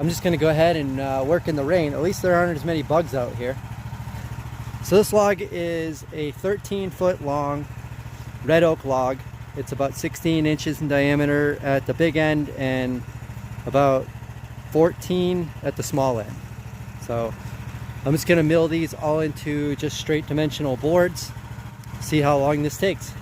I'm just going to go ahead and work in the rain. At least there aren't as many bugs out here. So this log is a 13-foot long red oak log. It's about 16 inches in diameter at the big end and about 14 at the small end. So I'm just going to mill these all into just straight dimensional boards, see how long this takes.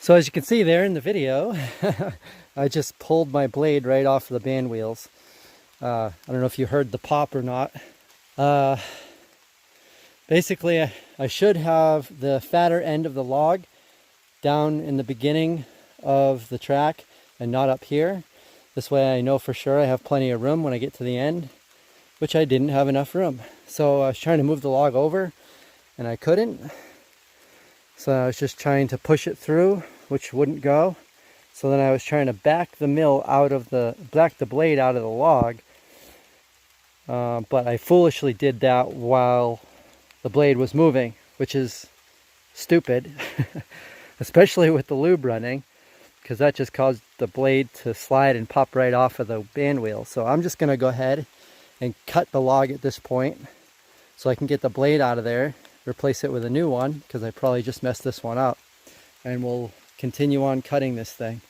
So as you can see there in the video, I just pulled my blade right off of the band wheels. I don't know if you heard the pop or not. Basically, I should have the fatter end of the log down in the beginning of the track and not up here. This way I know for sure I have plenty of room when I get to the end, which I didn't have enough room. So I was trying to move the log over and I couldn't. So I was just trying to push it through, which wouldn't go. So then I was trying to back the blade out of the log. But I foolishly did that while the blade was moving, which is stupid, especially with the lube running, because that just caused the blade to slide and pop right off of the band wheel. So I'm just gonna go ahead and cut the log at this point so I can get the blade out of there, replace it with a new one, because I probably just messed this one up, and we'll continue on cutting this thing.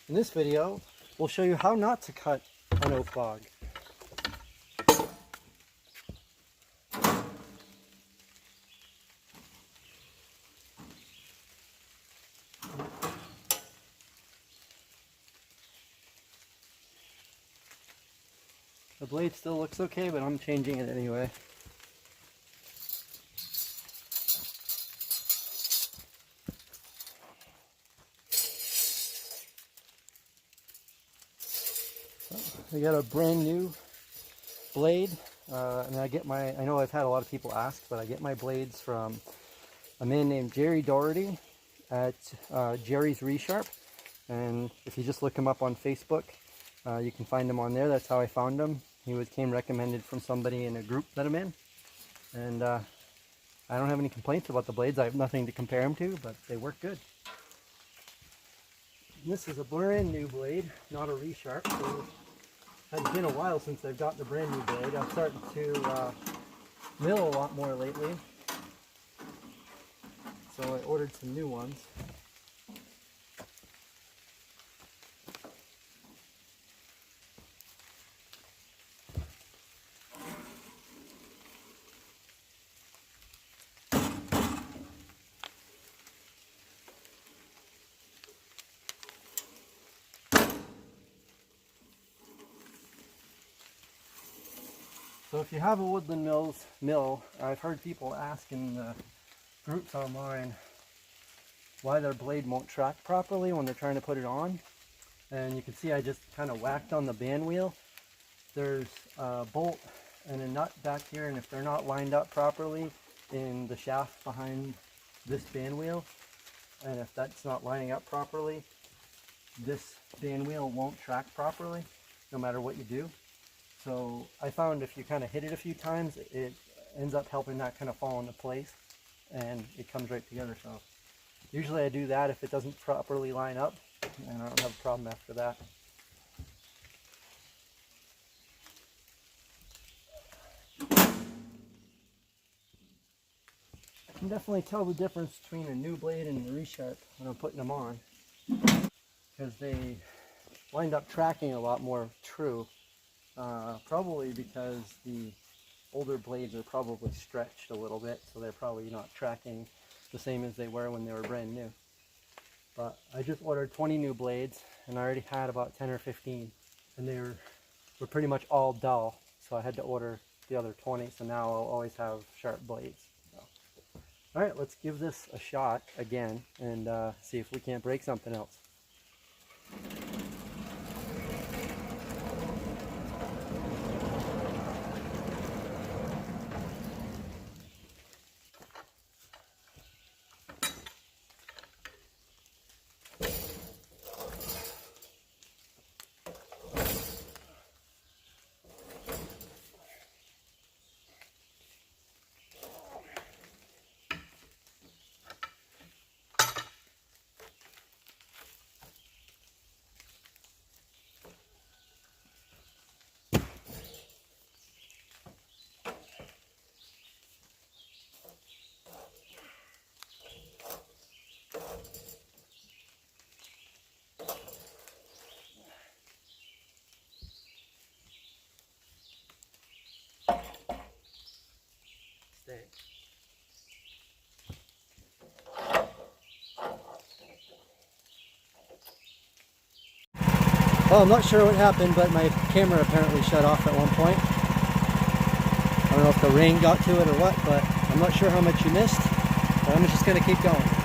In this video, we'll show you how not to cut an oak log. The blade still looks okay, but I'm changing it anyway. I got a brand new blade, and I know I've had a lot of people ask, but I get my blades from a man named Jerry Doherty at Jerry's Resharp, and if you just look him up on Facebook, you can find him on there. That's how I found him. He came recommended from somebody in a group that I'm in, and I don't have any complaints about the blades. I have nothing to compare them to, but they work good. And this is a brand new blade, not a Resharp. So it's been a while since I've gotten a brand new blade. I'm starting to mill a lot more lately, so I ordered some new ones. So if you have a Woodland mill, I've heard people ask in the groups online why their blade won't track properly when they're trying to put it on. And you can see I just kind of whacked on the band wheel. There's a bolt and a nut back here, and if they're not lined up properly in the shaft behind this band wheel, and if that's not lining up properly, this band wheel won't track properly no matter what you do. So I found if you kind of hit it a few times, it ends up helping that kind of fall into place and it comes right together. So usually I do that if it doesn't properly line up, and I don't have a problem after that. I can definitely tell the difference between a new blade and a Resharp when I'm putting them on, because they wind up tracking a lot more true. Probably because the older blades are probably stretched a little bit, so they're probably not tracking the same as they were when they were brand new. But I just ordered 20 new blades, and I already had about 10 or 15, and they were pretty much all dull, so I had to order the other 20, so now I'll always have sharp blades. So. Alright, let's give this a shot again and see if we can't break something else. Well, I'm not sure what happened, but my camera apparently shut off at one point. I don't know if the rain got to it or what, but I'm not sure how much you missed, but I'm just gonna keep going.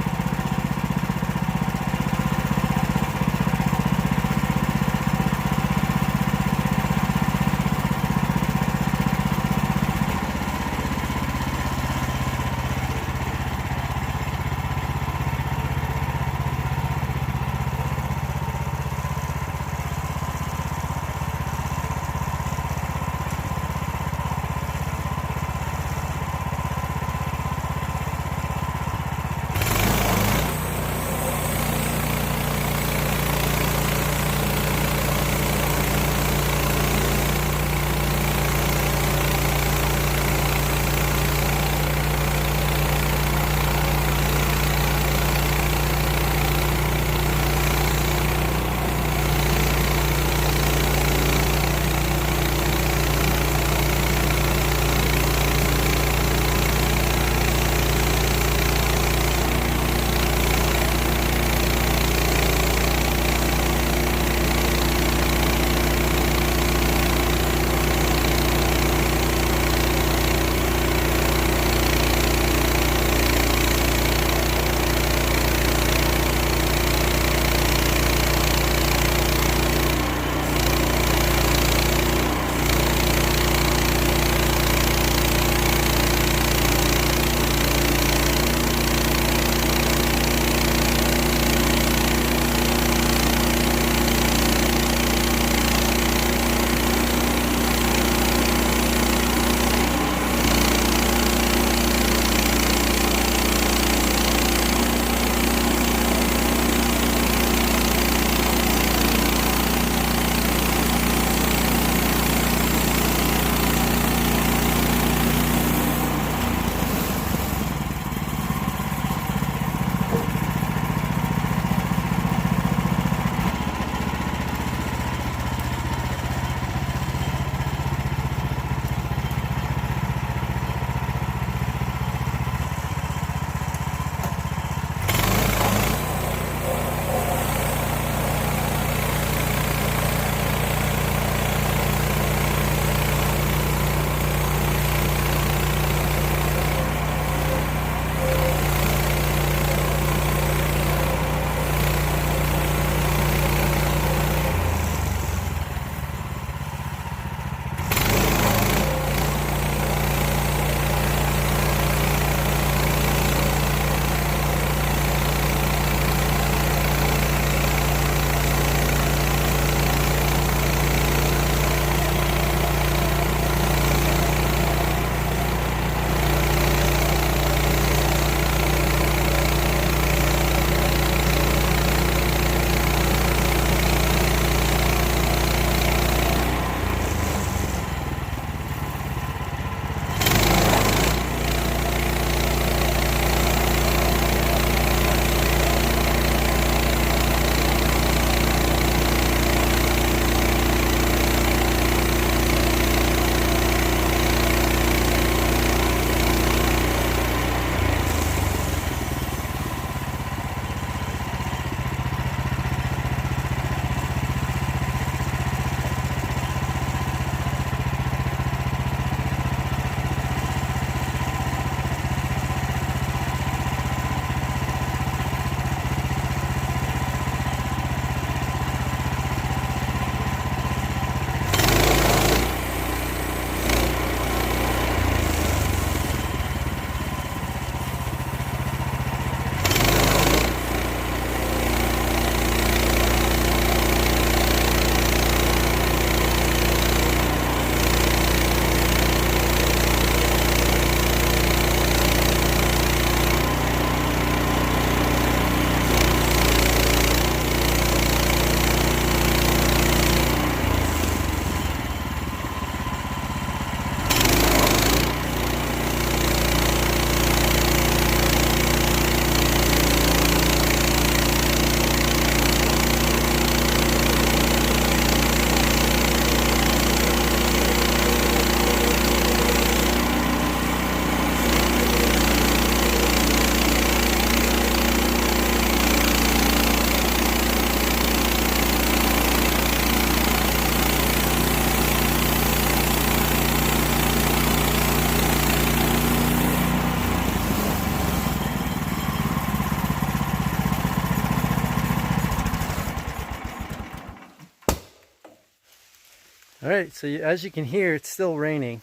Alright, so as you can hear, it's still raining,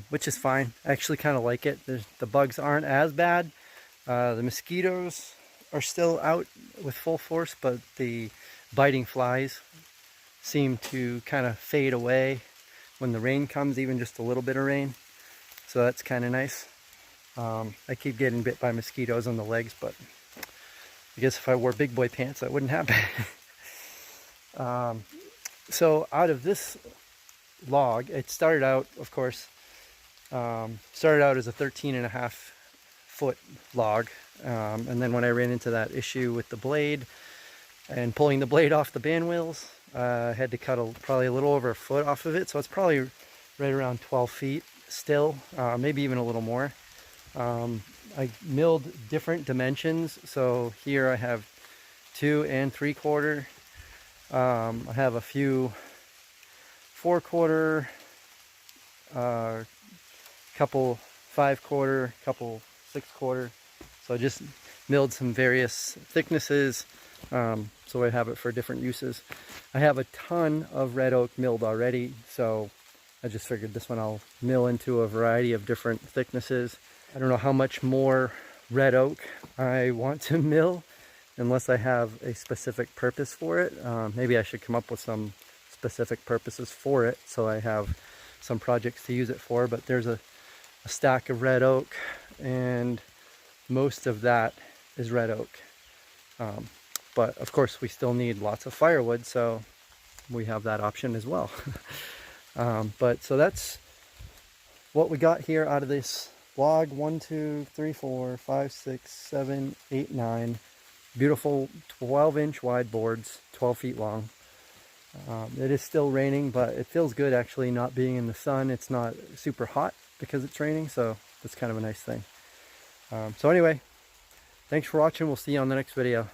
which is fine. I actually kind of like it. The bugs aren't as bad. The mosquitoes are still out with full force, but the biting flies seem to kind of fade away when the rain comes, even just a little bit of rain. So that's kind of nice. I keep getting bit by mosquitoes on the legs, but I guess if I wore big boy pants, that wouldn't happen. So out of this log, it started out, of course, started out as a 13.5-foot log. And then when I ran into that issue with the blade and pulling the blade off the band wheels, I had to cut probably a little over a foot off of it. So it's probably right around 12 feet still, maybe even a little more. I milled different dimensions. So here I have 2 3/4. I have a few 4/4, couple 5/4, couple 6/4. So I just milled some various thicknesses, so I have it for different uses. I have a ton of red oak milled already, so I just figured this one I'll mill into a variety of different thicknesses. I don't know how much more red oak I want to mill unless I have a specific purpose for it. Maybe I should come up with some specific purposes for it so I have some projects to use it for. But there's a stack of red oak, and most of that is red oak. But of course we still need lots of firewood, so we have that option as well. But so that's what we got here out of this log. 1, 2, 3, 4, 5, 6, 7, 8, 9 beautiful 12-inch wide boards, 12 feet long. It is still raining, but it feels good actually not being in the sun. It's not super hot because it's raining, so that's kind of a nice thing. So anyway, thanks for watching. We'll see you on the next video.